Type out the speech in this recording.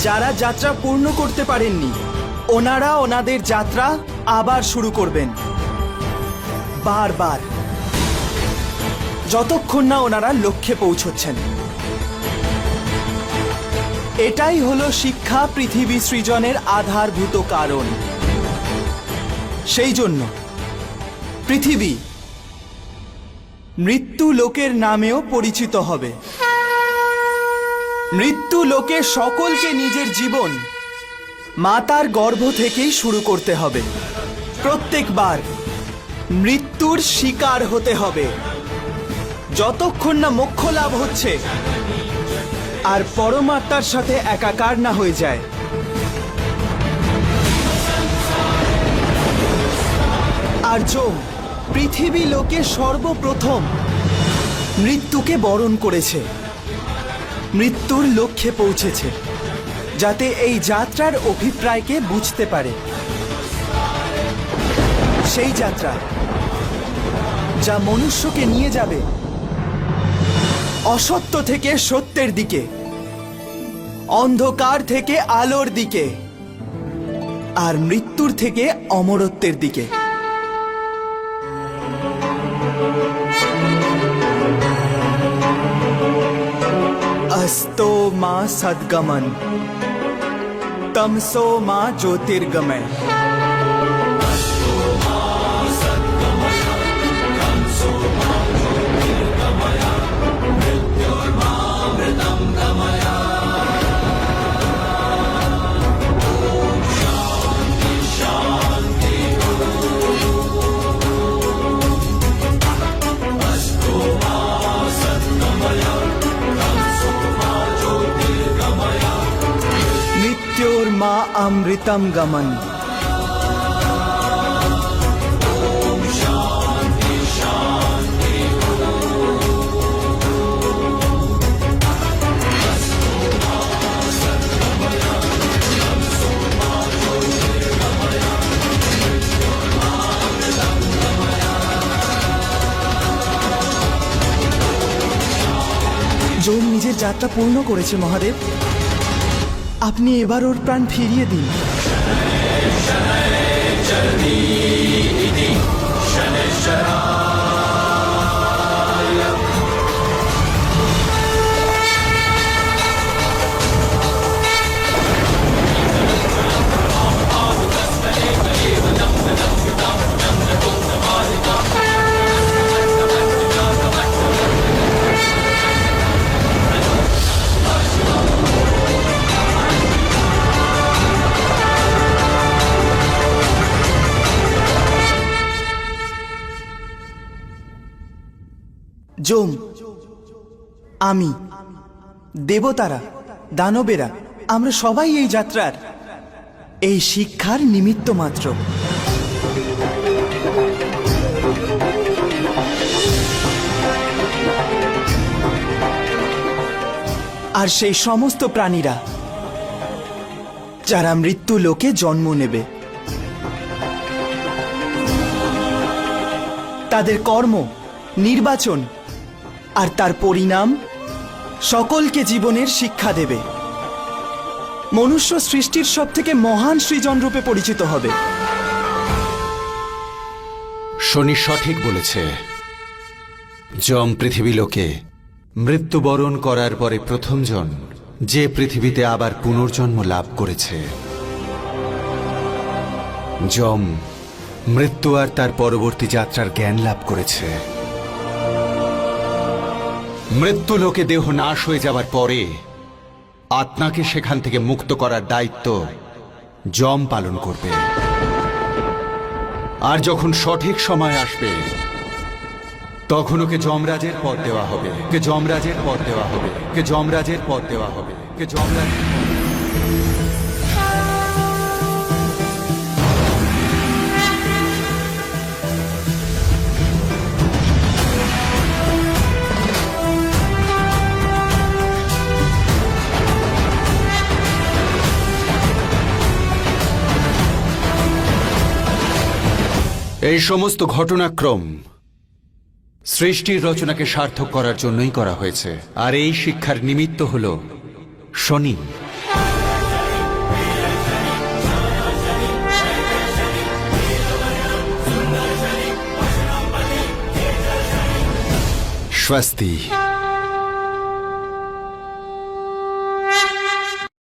যারা যাত্রা পূর্ণ করতে পারেননি ওনারা ওনাদের যাত্রা আবার শুরু করবেন বারবার, যতক্ষণ না ওনারা লক্ষ্যে পৌঁছচ্ছেন। এটাই হলো শিক্ষা পৃথিবী সৃজনের আধারভূত কারণ। সেই জন্য পৃথিবী মৃত্যু লোকের নামেও পরিচিত হবে। মৃত্যু লোকে সকলকে নিজের জীবন মাতার গর্ভ থেকেই শুরু করতে হবে। প্রত্যেকবার মৃত্যুর শিকার হতে হবে যতক্ষণ না মোক্ষ লাভ হচ্ছে আর পরমাত্মার সাথে একাকার না হয়ে যায়। আর যম পৃথিবী লোকে সর্বপ্রথম মৃত্যুকে বরণ করেছে, মৃত্যুর লক্ষ্যে পৌঁছেছে, যাতে এই যাত্রার অভিপ্রায়কে বুঝতে পারে। সেই যাত্রা যা মনুষ্যকে নিয়ে যাবে অসত্য থেকে সত্যের দিকে, অন্ধকার থেকে আলোর দিকে, আর মৃত্যুর থেকে অমরত্বের দিকে। अस्तो मा सद्गमन तमसो मा ज्योतिर्गमय। मृत्योर्मा अमृतम गमन। যম নিজের যাত্রা পূর্ণ করেছে মহাদেব, আপনি এবার ওর প্রাণ ফিরিয়ে দিন। যম, আমি, দেবতারা, দানবেরা, আমরা সবাই এই যাত্রার এই শিক্ষার নিমিত্ত মাত্র। আর সেই সমস্ত প্রাণীরা যারা মৃত্যু লোকে জন্ম নেবে, তাদের কর্ম, নির্বাচন আর তার পরিণাম সকলকে জীবনের শিক্ষা দেবে। মনুষ্য সৃষ্টির সবথেকে মহান সৃজন রূপে পরিচিত হবে। শনি সঠিক বলেছে। যম পৃথিবী লোকে মৃত্যুবরণ করার পরে প্রথমজন যে পৃথিবীতে আবার পুনর্জন্ম লাভ করেছে। যম মৃত্যু আর তার পরবর্তী যাত্রার জ্ঞান লাভ করেছে। মৃত্যু লোকে দেহ নাশ হয়ে যাবার পরে আত্মাকে সেখান থেকে মুক্ত করার দায়িত্ব যম পালন করবে। আর যখন সঠিক সময় আসবে তখন ওকে যমরাজের পদ দেওয়া হবে, কে যমরাজের পদ দেওয়া হবে, কে যমরাজের পদ দেওয়া হবে, কে যমরাজের। এই সমস্ত ঘটনাক্রম সৃষ্টির রচনাকে সার্থক করার জন্যই করা হয়েছে। আর এই শিক্ষার নিমিত্ত হল শনি। স্বস্তি।